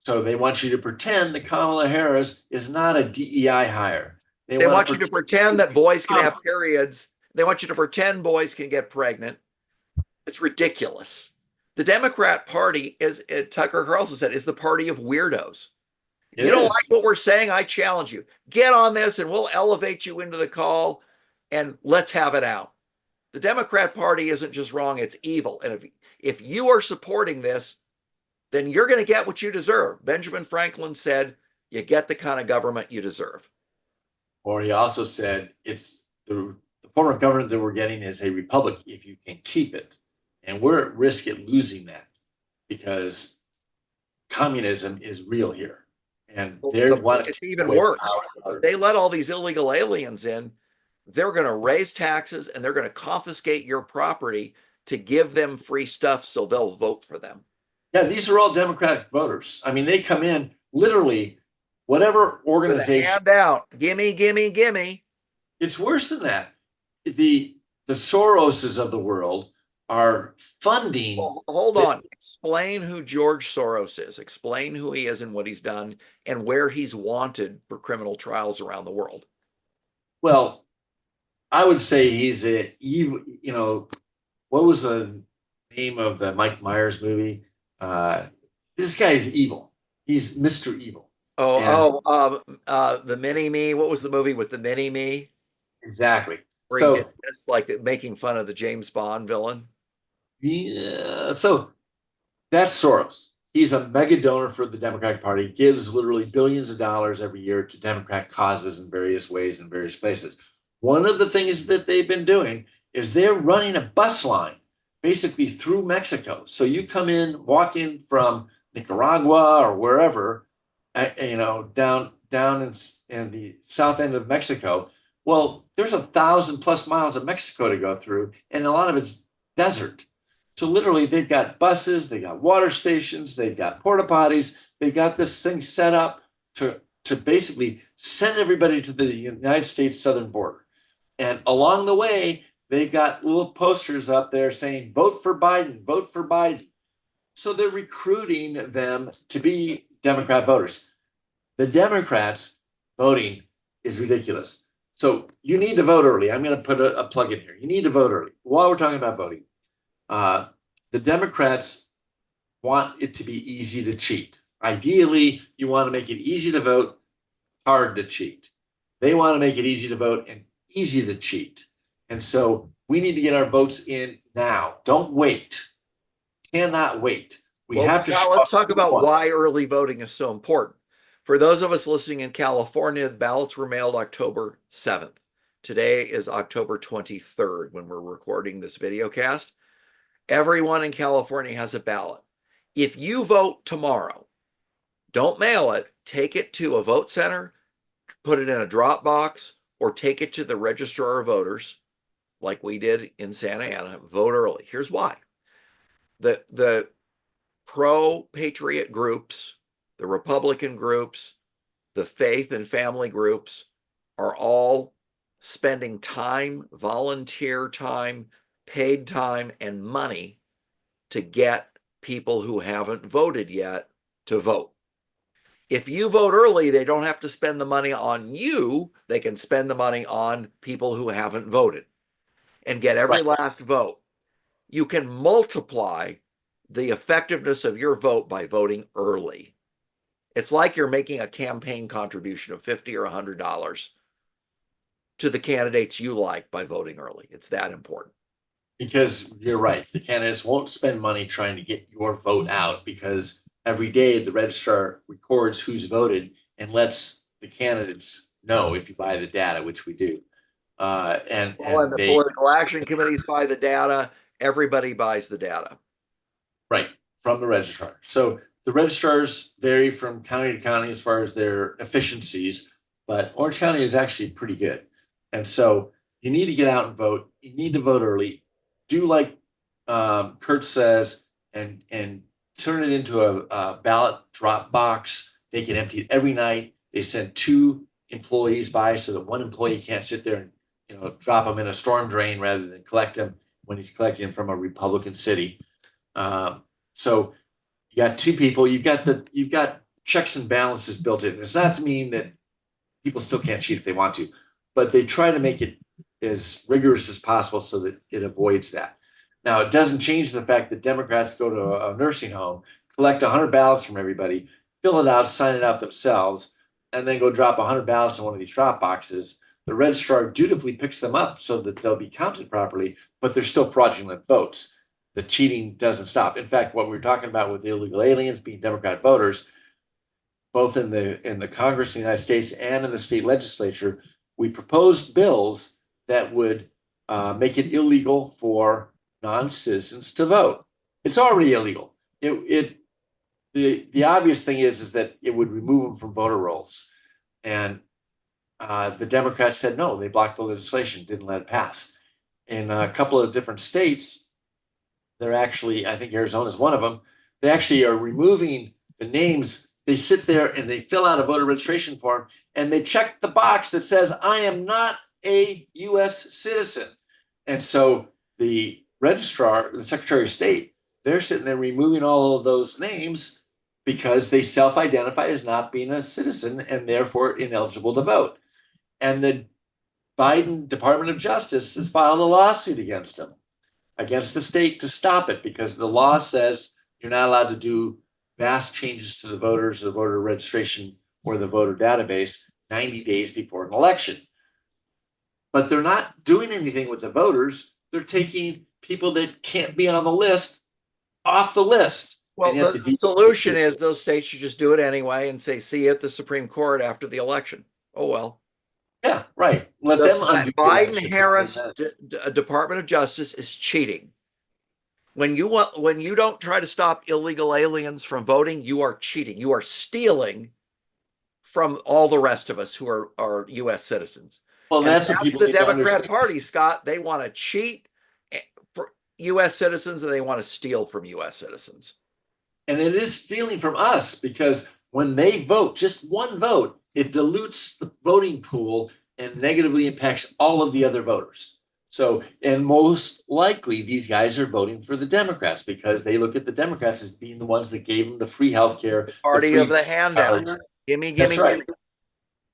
so they want you to pretend that Kamala Harris is not a DEI hire. They want you to pretend that boys can have periods. They want you to pretend boys can get pregnant. It's ridiculous. The Democrat Party, as Tucker Carlson said, is the party of weirdos. It You don't is. like what we're saying? I challenge you. Get on this and we'll elevate you into the call and let's have it out. The Democrat Party isn't just wrong, it's evil. And if you are supporting this, then you're going to get what you deserve. Benjamin Franklin said, you get the kind of government you deserve. Or he also said it's the form of government that we're getting is a republic if you can keep it. And we're at risk at losing that because communism is real here. And they want It's to take even away worse. power. They let all these illegal aliens in. They're going to raise taxes and they're going to confiscate your property to give them free stuff so they'll vote for them. Yeah, these are all Democratic voters. I mean, they come in literally whatever With a organization. handout. Gimme, gimme, gimme. It's worse than that. The Soroses of the world are funding. Well, hold on. Explain who George Soros is. Explain who he is and what he's done and where he's wanted for criminal trials around the world. Well, I would say he's a evil. You know, what was the name of the Mike Myers movie? This guy's evil. He's Mr. Evil. The mini me. What was the movie with the mini me? Exactly. Where he did So this, like making fun of the James Bond villain. yeah, so that's Soros. He's a mega donor for the Democratic Party, gives literally billions of dollars every year to Democrat causes in various ways in various places. One of the things that they've been doing is they're running a bus line basically through Mexico. So you come in, walk in from Nicaragua or wherever, down in the south end of Mexico. Well, there's 1,000+ miles of Mexico to go through, and a lot of it's desert. So literally, they've got buses, they got water stations, they've got porta potties, they got this thing set up to basically send everybody to the United States southern border. And along the way, they've got little posters up there saying, vote for Biden, vote for Biden. So they're recruiting them to be Democrat voters. The Democrats voting is ridiculous. So you need to vote early. I'm going to put a plug in here. You need to vote early. While we're talking about voting, the Democrats want it to be easy to cheat. Ideally, you want to make it easy to vote, hard to cheat. They want to make it easy to vote and easy to cheat. And so we need to get our votes in now. Don't wait. Cannot wait. Let's talk about why early voting is so important. For those of us listening in California, the ballots were mailed October 7th. Today is October 23rd when we're recording this video cast. Everyone in California has a ballot. If you vote tomorrow, don't mail it, take it to a vote center, put it in a drop box, or take it to the registrar of voters, like we did in Santa Ana. Vote early. Here's why. The pro-patriot groups, the Republican groups, the faith and family groups are all spending time, volunteer time, paid time, and money to get people who haven't voted yet to vote. If you vote early, they don't have to spend the money on you. They can spend the money on people who haven't voted and get every last vote. You can multiply the effectiveness of your vote by voting early. It's like you're making a campaign contribution of $50 or $100 to the candidates you like by voting early. It's that important. Because you're right, the candidates won't spend money trying to get your vote out, because every day the registrar records who's voted and lets the candidates know if you buy the data, which we do. And the political action committees buy the data. Everybody buys the data. Right, from the registrar. So the registrars vary from county to county as far as their efficiencies, but Orange County is actually pretty good. And so you need to get out and vote. You need to vote early. Do like Kurt says, and turn it into a ballot drop box. They can empty it every night. They send 2 employees by so that one employee can't sit there and drop them in a storm drain rather than collect them when he's collecting them from a Republican city. So you got 2 people. You've got checks and balances built in. It's not to mean that people still can't cheat if they want to, but they try to make it as rigorous as possible so that it avoids that. Now, it doesn't change the fact that Democrats go to a nursing home, collect 100 ballots from everybody, fill it out, sign it out themselves, and then go drop 100 ballots in one of these drop boxes. The registrar dutifully picks them up so that they'll be counted properly, but they're still fraudulent votes. The cheating doesn't stop. In fact, what we were talking about with the illegal aliens being Democrat voters, both in the Congress of the United States and in the state legislature, we proposed bills that would make it illegal for non-citizens to vote. It's already illegal. The obvious thing is that it would remove them from voter rolls, and the Democrats said no. They blocked the legislation, didn't let it pass. In a couple of different states, they're actually, I think Arizona is one of them, they actually are removing the names. They sit there and they fill out a voter registration form and they check the box that says, I am not a U.S. citizen. And so the registrar, the Secretary of State, they're sitting there removing all of those names because they self-identify as not being a citizen and therefore ineligible to vote. And the Biden Department of Justice has filed a lawsuit against them, against the state, to stop it, because the law says you're not allowed to do vast changes to the voters, the voter registration, or the voter database 90 days before an election. But they're not doing anything with the voters. They're taking people that can't be on the list off the list. Well, the solution is those states should just do it anyway and say, see you at the Supreme Court after the election. Oh, well. Yeah, right. Let them undo Biden-Harris Department of Justice is cheating. When you don't try to stop illegal aliens from voting, you are cheating. You are stealing from all the rest of us who are U.S. citizens. Well, that's the Democrat Party, Scott. They want to cheat for U.S. citizens and they want to steal from U.S. citizens. And it is stealing from us, because when they vote, just one vote, it dilutes the voting pool and negatively impacts all of the other voters. So, and most likely these guys are voting for the Democrats because they look at the Democrats as being the ones that gave them the free healthcare. Party of the handout. Gimme. Right.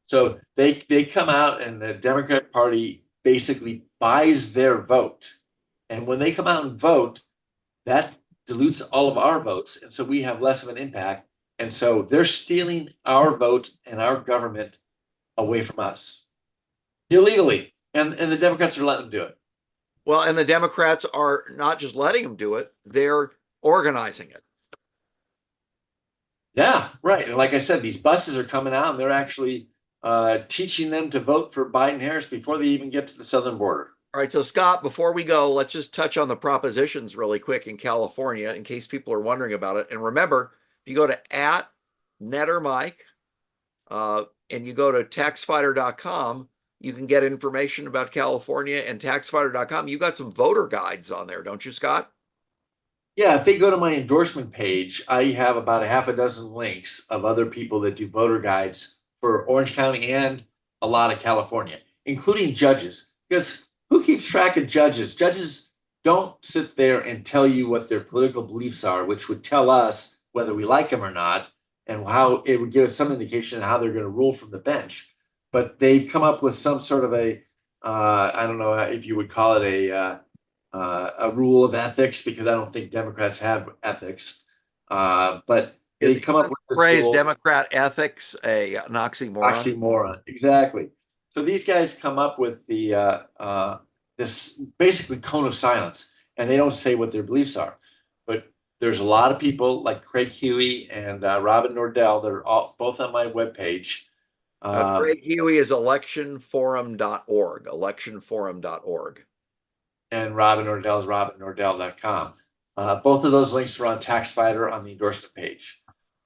So they come out and the Democrat Party basically buys their vote. And when they come out and vote, that dilutes all of our votes. And so we have less of an impact. And so they're stealing our vote and our government away from us illegally. And the Democrats are letting them do it. Well, and the Democrats are not just letting them do it, they're organizing it. Yeah, right. And like I said, these buses are coming out and they're actually teaching them to vote for Biden-Harris before they even get to the southern border. All right, so Scott, before we go, let's just touch on the propositions really quick in California in case people are wondering about it. And remember, if you go to @NetterMike and you go to taxfighter.com, you can get information about California, and taxfighter.com. You got some voter guides on there, don't you, Scott? Yeah, if they go to my endorsement page, I have about a half a dozen links of other people that do voter guides for Orange County and a lot of California, including judges. Because who keeps track of judges? Judges don't sit there and tell you what their political beliefs are, which would tell us whether we like them or not, and how it would give us some indication of how they're going to rule from the bench. But they've come up with some sort of I don't know if you would call it a rule of ethics, because I don't think Democrats have ethics. But Is they the come up with this phrase rule. Democrat ethics an oxymoron? Oxymoron, exactly. So these guys come up with this basically cone of silence, and they don't say what their beliefs are. But there's a lot of people like Craig Huey and Robin Nordell that are both on my webpage. Craig Huey is electionforum.org, electionforum.org. And Robin Nordell is robinordell.com. Both of those links are on TaxFighter on the endorsement page.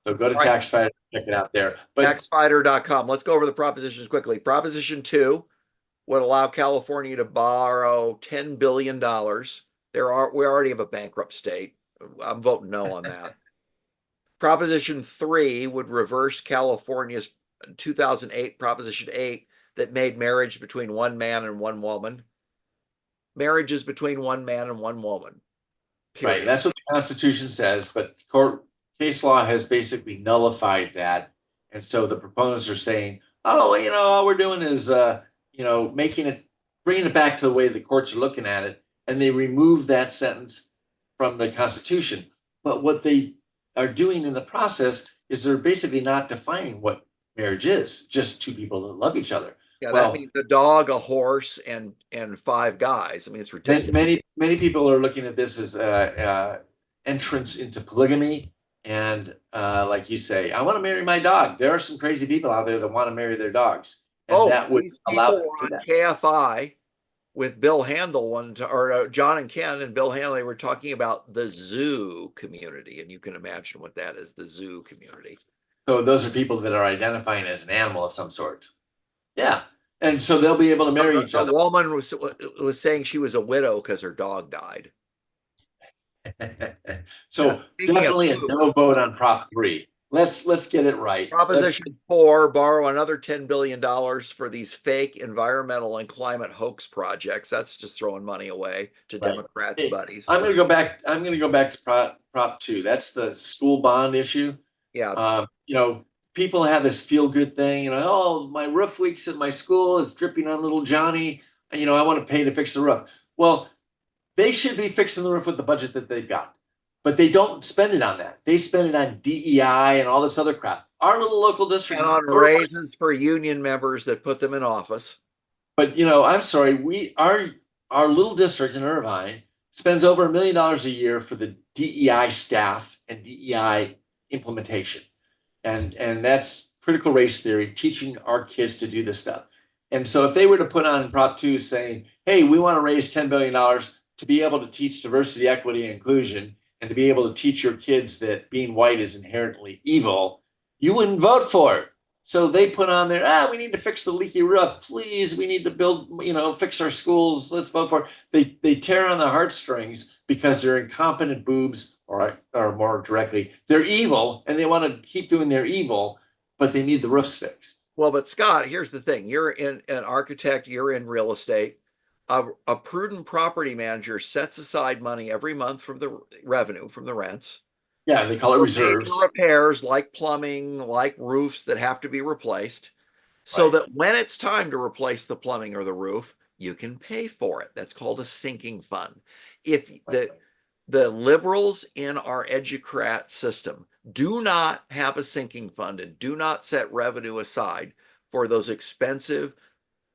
So go to All right. TaxFighter, check it out there. But Taxfighter.com. Let's go over the propositions quickly. Proposition 2 would allow California to borrow $10 billion. We already have a bankrupt state. I'm voting no on that. Proposition 3 would reverse California's 2008 Proposition 8 that made marriage between one man and one woman. Marriage is between one man and one woman. Period. right, that's what the Constitution says, but court case law has basically nullified that. And so the proponents are saying, oh, all we're doing is bringing it back to the way the courts are looking at it, and they remove that sentence from the Constitution. But what they are doing in the process is they're basically not defining what marriage is, just two people that love each other. Yeah, Well, that means a dog, a horse, and five guys. I mean, it's ridiculous. many people are looking at this as entrance into polygamy, and like you say, I want to marry my dog. There are some crazy people out there that want to marry their dogs, and that would These allow people them were to do on that. KFI with Bill Handel or John and Ken and Bill Handel. They were talking about the zoo community, and you can imagine what that is, the zoo community. So those are people that are identifying as an animal of some sort. Yeah, and so they'll be able to marry each The other. woman was saying she was a widow because her dog died. So definitely a no vote on Prop 3. Let's get it right. Proposition 4, borrow another $10 billion for these fake environmental and climate hoax projects. That's just throwing money away to Right. Democrats' Hey, buddies. I'm going to go back. I'm going to go back to Prop 2. That's the school bond issue. Yeah. People have this feel good thing. Oh, my roof leaks at my school. It's dripping on little Johnny. I want to pay to fix the roof. Well, they should be fixing the roof with the budget that they've got, but they don't spend it on that. They spend it on DEI and all this other crap. Our little local district And on raises for union members that put them in office. But I'm sorry, our little district in Irvine spends over $1 million a year for the DEI staff and DEI implementation, and that's critical race theory, teaching our kids to do this stuff. And so if they were to put on Prop 2 saying, hey, we want to raise $10 billion to be able to teach diversity, equity, and inclusion, and to be able to teach your kids that being white is inherently evil, you wouldn't vote for it. So they put on there, we need to fix the leaky roof. Please, we need to build, fix our schools. Let's vote for it. They tear on the heartstrings because they're incompetent boobs, or more directly, they're evil, and they want to keep doing their evil, but they need the roofs fixed. Well, but Scott, here's the thing. You're an architect, you're in real estate. A prudent property manager sets aside money every month from the revenue from the rents. Yeah, they call it reserves. Major repairs like plumbing, like roofs that have to be replaced, so Right. that when it's time to replace the plumbing or the roof, you can pay for it. That's called a sinking fund. If the liberals in our educrat system do not have a sinking fund and do not set revenue aside for those expensive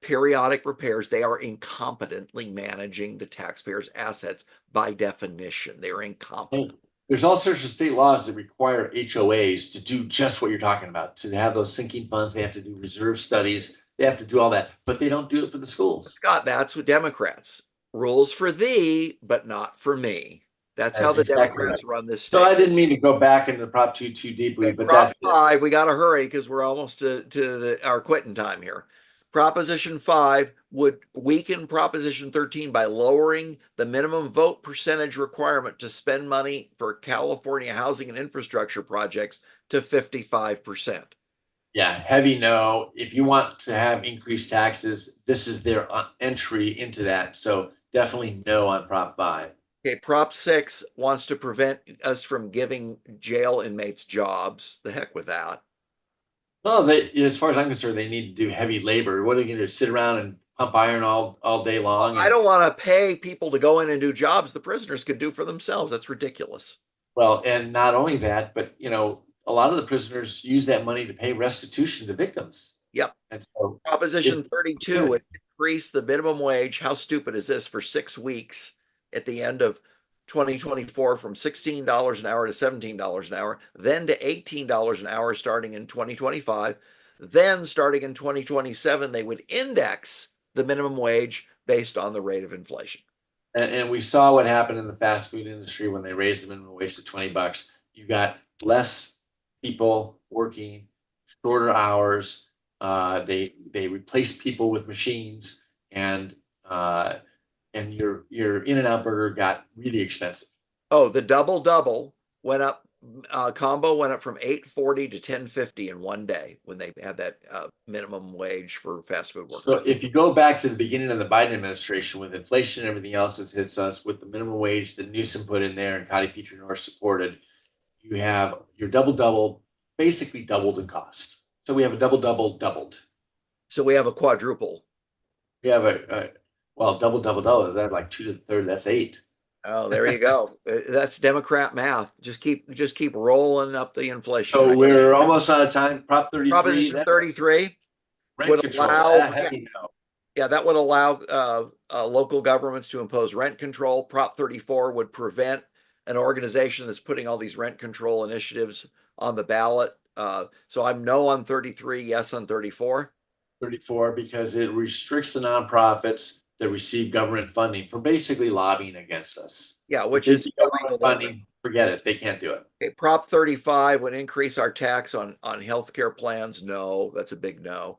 periodic repairs, they are incompetently managing the taxpayers' assets by definition. They're incompetent. Hey, there's all sorts of state laws that require HOAs to do just what you're talking about, to have those sinking funds. They have to do reserve studies. They have to do all that, but they don't do it for the schools. Scott, that's what Democrats. Rules for thee, but not for me. That's how the exactly Democrats right. run this state. So I didn't mean to go back into Prop 2 too deeply, but Prop that's 5, we got to hurry because we're almost to our quitting time here. Proposition 5 would weaken Proposition 13 by lowering the minimum vote percentage requirement to spend money for California housing and infrastructure projects to 55%. Yeah, heavy no. If you want to have increased taxes, this is their entry into that. So definitely no on Prop 5. Okay, Prop 6 wants to prevent us from giving jail inmates jobs. The heck with that. Well, as far as I'm concerned, they need to do heavy labor. What are they going to do? Sit around and pump iron all day long? I don't want to pay people to go in and do jobs the prisoners could do for themselves. That's ridiculous. Well, and not only that, but a lot of the prisoners use that money to pay restitution to victims. Yep. And so Proposition it's 32 would increase the minimum wage. How stupid is this? For 6 weeks at the end of 2024 from $16 an hour to $17 an hour, then to $18 an hour starting in 2025. Then starting in 2027, they would index the minimum wage based on the rate of inflation. And we saw what happened in the fast food industry when they raised the minimum wage to $20. You got less people working, shorter hours. They replaced people with machines, and your In-N-Out burger got really expensive. Oh, the double went up. Combo went up from $8.40 to $10.50 in one day when they had that minimum wage for fast food workers. So if you go back to the beginning of the Biden administration, with inflation and everything else that hits us, with the minimum wage that Newsom put in there and Cotty Petrie Norris supported, you have your double basically doubled in cost. So we have a doubled. So we have a quadruple. We have double. Is that like 2 to the third? That's 8. Oh, there you go. That's Democrat math. Just keep rolling up the inflation. So we're almost out of time. Prop 33. Proposition 33 would allow. Yeah, that would allow local governments to impose rent control. Prop 34 would prevent an organization that's putting all these rent control initiatives on the ballot. So I'm no on 33, yes on 34. 34 because it restricts the nonprofits that receive government funding from basically lobbying against us. Yeah, which is government funding. Forget it. They can't do it. Okay, Prop 35 would increase our tax on healthcare plans. No, that's a big no.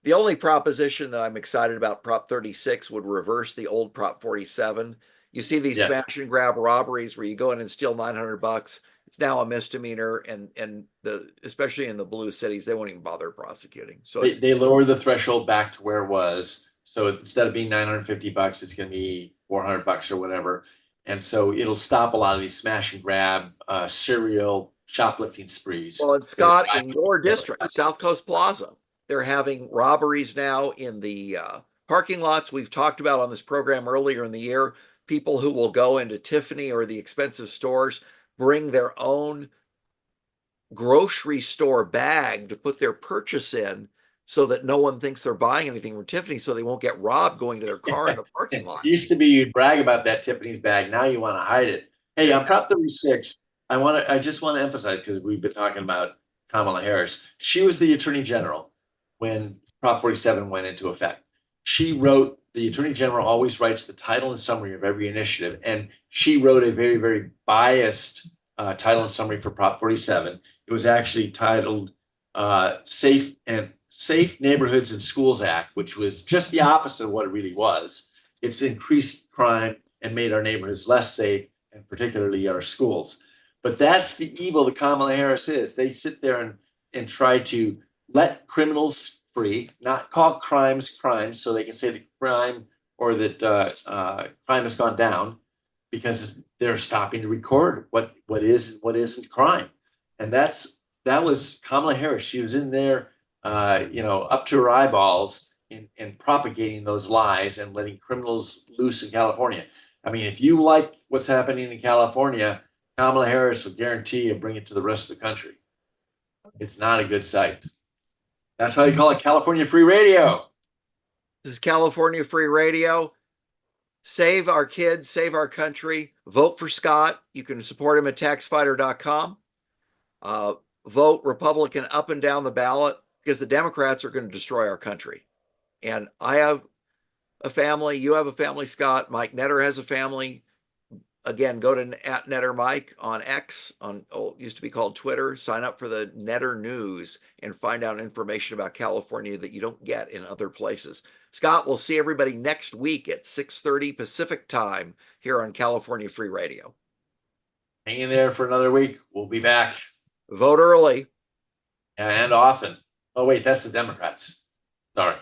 The only proposition that I'm excited about, Prop 36, would reverse the old Prop 47. You see these smash and grab robberies where you go in and steal $900. It's now a misdemeanor, and especially in the blue cities, they won't even bother prosecuting. So they lower the threshold back to where it was. So instead of being $950, it's going to be $400 or whatever. And so it'll stop a lot of these smash and grab serial shoplifting sprees. Well, and Scott, in your district, South Coast Plaza, they're having robberies now in the parking lots. We've talked about on this program earlier in the year, people who will go into Tiffany or the expensive stores, bring their own grocery store bag to put their purchase in so that no one thinks they're buying anything from Tiffany, so they won't get robbed going to their car in the parking lot. It used to be you'd brag about that Tiffany's bag. Now you want to hide it. Hey, on Prop 36, I just want to emphasize, because we've been talking about Kamala Harris. She was the Attorney General when Prop 47 went into effect. She wrote, the Attorney General always writes the title and summary of every initiative, and she wrote a very, very biased title and summary for Prop 47. It was actually titled Safe Neighborhoods and Schools Act, which was just the opposite of what it really was. It's increased crime and made our neighborhoods less safe, and particularly our schools. But that's the evil that Kamala Harris is. They sit there and try to let criminals free, not call crimes crimes, so they can say that crime or that crime has gone down, because they're stopping to record what is and what isn't crime. And that was Kamala Harris. She was in there up to her eyeballs in propagating those lies and letting criminals loose in California. I mean, if you like what's happening in California, Kamala Harris will guarantee you bring it to the rest of the country. It's not a good sight. That's why they call it California Free Radio. This is California Free Radio. Save our kids, save our country. Vote for Scott. You can support him at taxfighter.com. Vote Republican up and down the ballot, because the Democrats are going to destroy our country. And I have a family. You have a family, Scott. Mike Netter has a family. Again, go to at Netter Mike on X, on used to be called Twitter. Sign up for the Netter News and find out information about California that you don't get in other places. Scott, we'll see everybody next week at 6:30 Pacific time here on California Free Radio. Hang in there for another week. We'll be back. Vote early. And often. Oh, wait, that's the Democrats. Sorry.